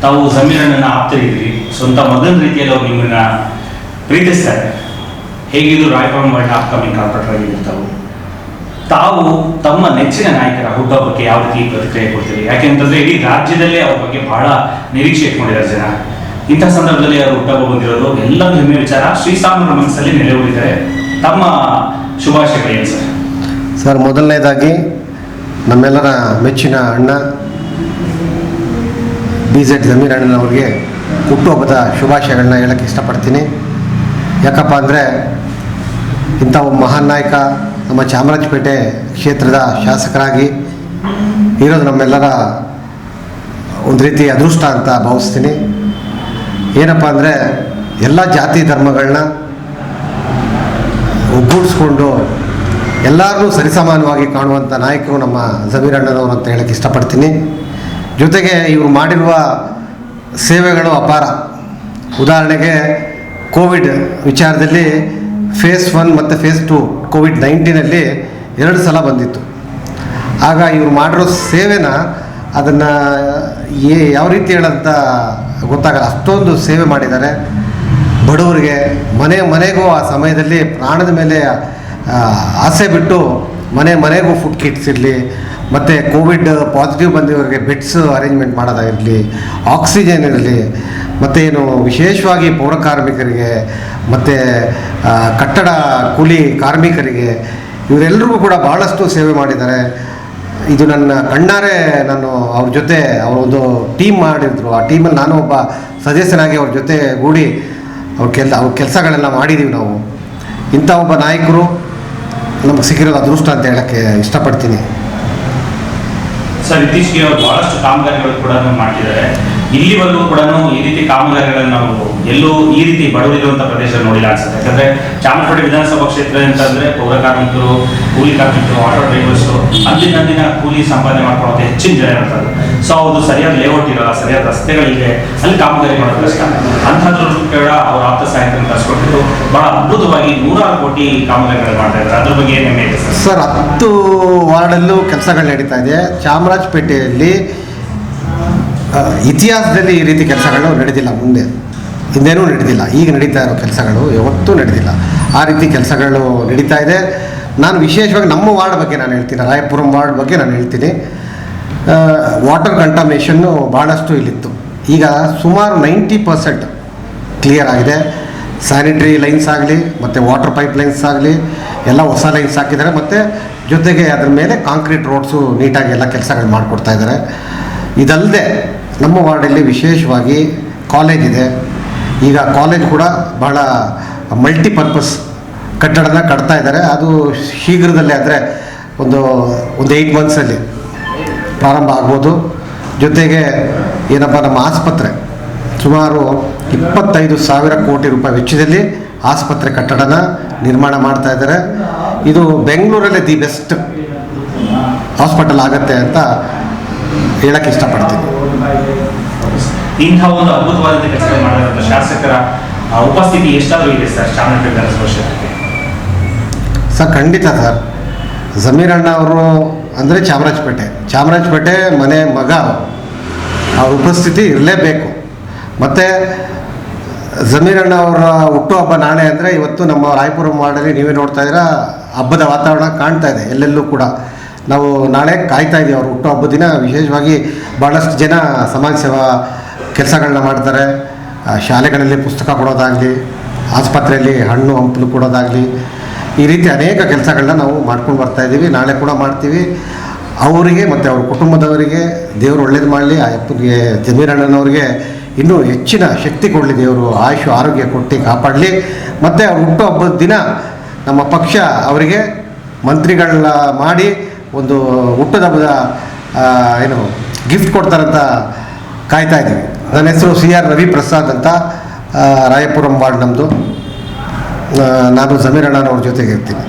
ತಾವು ಜಮೀರಣ್ಣನ ಆಪ್ತರಿದ್ದೀರಿ, ಸ್ವಂತ ಮಗನ ರೀತಿಯಲ್ಲಿ ಅವ್ರು ನಿಮ್ಮನ್ನ ಪ್ರೀತಿಸ್ತಾರೆ. ಹೇಗಿದ್ರು ರಾಯಪುರಂ ವರ್ಲ್ಡ್ ಅಪ್ಕಮಿಂಗ್ ಕಾರ್ಪೊರೇಟರ್ ಆಗಿರ್ತಾವು. ತಾವು ತಮ್ಮ ನೆಚ್ಚಿನ ನಾಯಕರ ಹುಟ್ಟುಹಬ್ಬಕ್ಕೆ ಯಾವ ರೀತಿ ಪ್ರತಿಕ್ರಿಯೆ ಕೊಡ್ತೀರಿ? ಯಾಕೆಂತಂದ್ರೆ ಇಡೀ ರಾಜ್ಯದಲ್ಲೇ ಅವ್ರ ಬಗ್ಗೆ ಬಹಳ ನಿರೀಕ್ಷೆ ಇಟ್ಕೊಂಡಿದ್ದಾರೆ ಜನ. ಇಂಥ ಸಂದರ್ಭದಲ್ಲಿ ಅವರು ಹುಟ್ಟುಹಬ್ಬ ಬಂದಿರೋದು ಎಲ್ಲ ಹೆಮ್ಮೆ ವಿಚಾರ. ಶ್ರೀಸಾಮರ ಮನಸ್ಸಲ್ಲಿ ನೆಲೆ ಊರಿದ್ದಾರೆ. ತಮ್ಮ ಶುಭಾಶಯಗಳೇನು ಸರ್? ಸರ್, ಮೊದಲನೇದಾಗಿ ನಮ್ಮೆಲ್ಲರ ಮೆಚ್ಚಿನ ಅಣ್ಣ BZ ಜಮೀರ್ ಅಣ್ಣನವ್ರಿಗೆ ಹುಟ್ಟುಹಬ್ಬದ ಶುಭಾಶಯಗಳನ್ನ ಹೇಳೋಕ್ಕೆ ಇಷ್ಟಪಡ್ತೀನಿ. ಯಾಕಪ್ಪ ಅಂದರೆ ಇಂಥ ಒಬ್ಬ ಮಹಾನ್ ನಾಯಕ ನಮ್ಮ ಚಾಮರಾಜಪೇಟೆ ಕ್ಷೇತ್ರದ ಶಾಸಕರಾಗಿ ಇರೋದು ನಮ್ಮೆಲ್ಲರ ಒಂದು ರೀತಿ ಅದೃಷ್ಟ ಅಂತ ಭಾವಿಸ್ತೀನಿ. ಏನಪ್ಪ ಅಂದರೆ ಎಲ್ಲ ಜಾತಿ ಧರ್ಮಗಳನ್ನ ಒಗ್ಗೂಡಿಸ್ಕೊಂಡು ಎಲ್ಲರನ್ನೂ ಸರಿಸಮಾನವಾಗಿ ಕಾಣುವಂಥ ನಾಯಕರು ನಮ್ಮ ಜಮೀರ್ ಅಣ್ಣನವರು ಅಂತ ಹೇಳೋಕ್ಕೆ ಇಷ್ಟಪಡ್ತೀನಿ. ಜೊತೆಗೆ ಇವರು ಮಾಡಿರುವ ಸೇವೆಗಳು ಅಪಾರ. ಉದಾಹರಣೆಗೆ ಕೋವಿಡ್ ವಿಚಾರದಲ್ಲಿ ಫೇಸ್ 1 ಮತ್ತು ಫೇಸ್ 2 COVID-19 2 ಸಲ ಬಂದಿತ್ತು. ಆಗ ಇವರು ಮಾಡಿರೋ ಸೇವೆನ ಅದನ್ನು ಯಾವ ರೀತಿ ಹೇಳಂತ ಗೊತ್ತಾಗಲ್ಲ, ಅಷ್ಟೊಂದು ಸೇವೆ ಮಾಡಿದ್ದಾರೆ. ಬಡವರಿಗೆ ಮನೆಗೂ ಆ ಸಮಯದಲ್ಲಿ ಪ್ರಾಣದ ಮೇಲೆ ಆಸೆ ಬಿಟ್ಟು ಮನೆಗೂ ಫುಡ್ ಕಿಟ್ಸ್ ಇರಲಿ, ಮತ್ತು ಕೋವಿಡ್ ಪಾಸಿಟಿವ್ ಬಂದಿರೋರಿಗೆ ಬೆಡ್ಸ್ ಅರೇಂಜ್ಮೆಂಟ್ ಮಾಡೋದಾಗಿರಲಿ, ಆಕ್ಸಿಜನ್ ಇರಲಿ, ಮತ್ತು ಏನು ವಿಶೇಷವಾಗಿ ಪೌರ ಕಾರ್ಮಿಕರಿಗೆ ಮತ್ತು ಕಟ್ಟಡ ಕೂಲಿ ಕಾರ್ಮಿಕರಿಗೆ ಇವರೆಲ್ಲರಿಗೂ ಕೂಡ ಭಾಳಷ್ಟು ಸೇವೆ ಮಾಡಿದ್ದಾರೆ. ಇದು ನನ್ನ ಕಣ್ಣಾರೆ ನಾನು ಅವ್ರ ಜೊತೆ ಅವರೊಂದು ಟೀಮ್ ಮಾಡಿದ್ರು. ಆ ಟೀಮಲ್ಲಿ ನಾನು ಒಬ್ಬ ಸದಸ್ಯನಾಗಿ ಅವ್ರ ಜೊತೆ ಗೂಡಿ ಅವ್ರ ಕೆಲಸಗಳೆಲ್ಲ ಮಾಡಿದ್ದೀವಿ ನಾವು. ಇಂಥ ಒಬ್ಬ ನಾಯಕರು ನಮಗೆ ಸಿಕ್ಕಿರೋದು ಅದೃಷ್ಟ ಅಂತ ಹೇಳೋಕ್ಕೆ ಇಷ್ಟಪಡ್ತೀನಿ. ಸರ್, ಇತ್ತೀಚೆಗೆ ಅವರು ಬಹಳಷ್ಟು ಕಾಮಗಾರಿಗಳು ಕೂಡ ಮಾಡ್ತಿದ್ದಾರೆ. ಇಲ್ಲಿವರೆಗೂ ಕೂಡ ಈ ರೀತಿ ಕಾಮಗಾರಿಗಳನ್ನು ನಾವು ಎಲ್ಲೂ ಈ ರೀತಿ ಬಡವರಿರುವಂಥ ಪ್ರದೇಶ ನೋಡಿಲ್ಲ ಅನ್ಸುತ್ತೆ. ಯಾಕಂದರೆ ಚಾಮರಾಜಪೇಟೆ ವಿಧಾನಸಭಾ ಕ್ಷೇತ್ರ ಅಂತಂದರೆ ಪೌರ ಕಾರ್ಮಿಕರು, ಕೂಲಿ ಕಾರ್ಮಿಕರು, ಆಟೋ ಡ್ರೈವರ್ಸು ಅಂದಿನ ಕೂಲಿ ಸಂಪಾದನೆ ಮಾಡ್ಕೊಳ್ಳೋದು ಹೆಚ್ಚಿನ ಜನ ಇರ್ತಾರೆ. ಸೊ ಅವ್ರದ್ದು ಸರಿಯಾದ ಲೇಔಟ್ ಇರೋಲ್ಲ, ಸರಿಯಾದ ರಸ್ತೆಗಳಿದೆ, ಅಲ್ಲಿ ಕಾಮಗಾರಿ ಮಾಡೋದು ಕಷ್ಟ. ಅಂಥದ್ರೂ ಕೂಡ ಅವ್ರ ಆಪ್ತ ಸಹಾಯಕರನ್ನು ಕಳಿಸ್ಕೊಟ್ಟು ಬಹಳ ಅದ್ಭುತವಾಗಿ 100 ಕೋಟಿ ಕಾಮಗಾರಿಗಳು ಮಾಡ್ತಾ ಇದ್ದಾರೆ. ಅದ್ರ ಬಗ್ಗೆ ಏನು ಹೆಮ್ಮೆ ಇದೆ ಸರ್? 10 ವಾರ್ಡಲ್ಲೂ ಕೆಲಸಗಳು ನಡೀತಾ ಇದೆ. ಚಾಮರಾಜಪೇಟೆಯಲ್ಲಿ ಇತಿಹಾಸದಲ್ಲಿ ಈ ರೀತಿ ಕೆಲಸಗಳು ನಡೆದಿಲ್ಲ, ಹಿಂದೇನೂ ನಡೆದಿಲ್ಲ. ಈಗ ನಡೀತಾ ಇರೋ ಕೆಲಸಗಳು ಯಾವತ್ತೂ ನಡೆದಿಲ್ಲ. ಆ ರೀತಿ ಕೆಲಸಗಳು ನಡೀತಾ ಇದೆ. ನಾನು ವಿಶೇಷವಾಗಿ ನಮ್ಮ ವಾರ್ಡ್ ಬಗ್ಗೆ ನಾನು ಹೇಳ್ತೀನಿ, ರಾಯಪುರಂ ವಾರ್ಡ್ ಬಗ್ಗೆ ನಾನು ಹೇಳ್ತೀನಿ. ವಾಟರ್ ಕಂಟಾಮಿನೇಷನ್ನು ಭಾಳಷ್ಟು ಇಲ್ಲಿತ್ತು. ಈಗ ಸುಮಾರು 90% ಕ್ಲಿಯರ್ ಆಗಿದೆ. ಸ್ಯಾನಿಟರಿ ಲೈನ್ಸ್ ಆಗಲಿ ಮತ್ತು ವಾಟರ್ ಪೈಪ್ ಲೈನ್ಸ್ ಆಗಲಿ ಎಲ್ಲ ಹೊಸ ಲೈನ್ಸ್ ಹಾಕಿದ್ದಾರೆ. ಮತ್ತು ಜೊತೆಗೆ ಅದರ ಮೇಲೆ ಕಾಂಕ್ರೀಟ್ ರೋಡ್ಸು ನೀಟಾಗಿ ಎಲ್ಲ ಕೆಲಸಗಳು ಮಾಡಿಕೊಡ್ತಾ ಇದ್ದಾರೆ. ಇದಲ್ಲದೆ ನಮ್ಮ ವಾರ್ಡಲ್ಲಿ ವಿಶೇಷವಾಗಿ ಕಾಲೇಜ್ ಇದೆ. ಈಗ ಕಾಲೇಜ್ ಕೂಡ ಬಹಳ ಮಲ್ಟಿಪರ್ಪಸ್ ಕಟ್ಟಡನ ಕಟ್ತಾ ಇದ್ದಾರೆ. ಅದು ಶೀಘ್ರದಲ್ಲೇ ಅಂದರೆ ಒಂದು 8 ಮಂತ್ಸಲ್ಲಿ ಪ್ರಾರಂಭ ಆಗ್ಬೋದು. ಜೊತೆಗೆ ಏನಪ್ಪ, ನಮ್ಮ ಆಸ್ಪತ್ರೆ ಸುಮಾರು 25,000 ಕೋಟಿ ರೂಪಾಯಿ ವೆಚ್ಚದಲ್ಲಿ ಆಸ್ಪತ್ರೆ ಕಟ್ಟಡನ ನಿರ್ಮಾಣ ಮಾಡ್ತಾ ಇದ್ದಾರೆ. ಇದು ಬೆಂಗಳೂರಲ್ಲೇ ದಿ ಬೆಸ್ಟ್ ಹಾಸ್ಪಿಟಲ್ ಆಗುತ್ತೆ ಅಂತ ಹೇಳಕ್ಕೆ ಇಷ್ಟಪಡ್ತೀನಿ. ಇಂಥ ಒಂದು ಅದ್ಭುತವಾದ ಕೆಲಸ ಮಾಡಿದಂಥ ಶಾಸಕರ ಉಪಸ್ಥಿತಿ ಎಷ್ಟಾದರೂ ಇದೆ ಸರ್ ಚಾಮರಾಜಪೇಟೆ ವಿಧಾನಸಭಾ ಕ್ಷೇತ್ರಕ್ಕೆ? ಸರ್, ಖಂಡಿತ ಸರ್. ಜಮೀರ್ ಅಣ್ಣ ಅವರು ಅಂದರೆ ಚಾಮರಾಜಪೇಟೆ ಮನೆ ಮಗ, ಅವ್ರ ಉಪಸ್ಥಿತಿ ಇರಲೇಬೇಕು. ಮತ್ತು ಜಮೀರ್ ಅಣ್ಣ ಅವರ ಹುಟ್ಟುಹಬ್ಬ ನಾಳೆ ಅಂದರೆ ಇವತ್ತು ನಮ್ಮ ರಾಯಪುರಂ ವಾರ್ಡಲ್ಲಿ ನೀವೇ ನೋಡ್ತಾ ಇದ್ದೀರಾ, ಹಬ್ಬದ ವಾತಾವರಣ ಕಾಣ್ತಾ ಇದೆ ಎಲ್ಲೆಲ್ಲೂ ಕೂಡ. ನಾವು ನಾಳೆ ಕಾಯ್ತಾ ಇದ್ದೀವಿ ಅವ್ರ ಹುಟ್ಟುಹಬ್ಬದ ದಿನ. ವಿಶೇಷವಾಗಿ ಭಾಳಷ್ಟು ಜನ ಸಮಾಜ ಸೇವಾ ಕೆಲಸಗಳನ್ನ ಮಾಡ್ತಾರೆ. ಶಾಲೆಗಳಲ್ಲಿ ಪುಸ್ತಕ ಕೊಡೋದಾಗಲಿ, ಆಸ್ಪತ್ರೆಯಲ್ಲಿ ಹಣ್ಣು ಹಂಪಲು ಕೊಡೋದಾಗಲಿ, ಈ ರೀತಿ ಅನೇಕ ಕೆಲಸಗಳನ್ನ ನಾವು ಮಾಡ್ಕೊಂಡು ಬರ್ತಾಯಿದ್ದೀವಿ. ನಾಳೆ ಕೂಡ ಮಾಡ್ತೀವಿ. ಅವರಿಗೆ ಮತ್ತು ಅವ್ರ ಕುಟುಂಬದವರಿಗೆ ದೇವರು ಒಳ್ಳೇದು ಮಾಡಲಿ. ಆ ಅಪ್ಪನಿಗೆ ಜಮೀರ್ ಅಣ್ಣನವ್ರಿಗೆ ಇನ್ನೂ ಹೆಚ್ಚಿನ ಶಕ್ತಿ ಕೊಡಲಿ, ದೇವರು ಆಯುಷು ಆರೋಗ್ಯ ಕೊಟ್ಟು ಕಾಪಾಡಲಿ. ಮತ್ತು ಅವ್ರ ಹುಟ್ಟುಹಬ್ಬದ ದಿನ ನಮ್ಮ ಪಕ್ಷ ಅವರಿಗೆ ಮಂತ್ರಿಗಳನ್ನ ಮಾಡಿ ಒಂದು ಹುಟ್ಟುಹಬ್ಬದ ಗಿಫ್ಟ್ ಕೊಡ್ತಾರಂತ ಕಾಯ್ತಾ ಇದ್ದೀವಿ. ನನ್ನ ಹೆಸರು CR ರವಿ ಪ್ರಸಾದ್ ಅಂತ, ರಾಯಪುರಂ ವಾರ್ಡ್ ನಮ್ಮದು. ನಾನು ಜಮೀರ್ ಅಣ್ಣನವ್ರ ಜೊತೆಗೆ ಇರ್ತೀನಿ.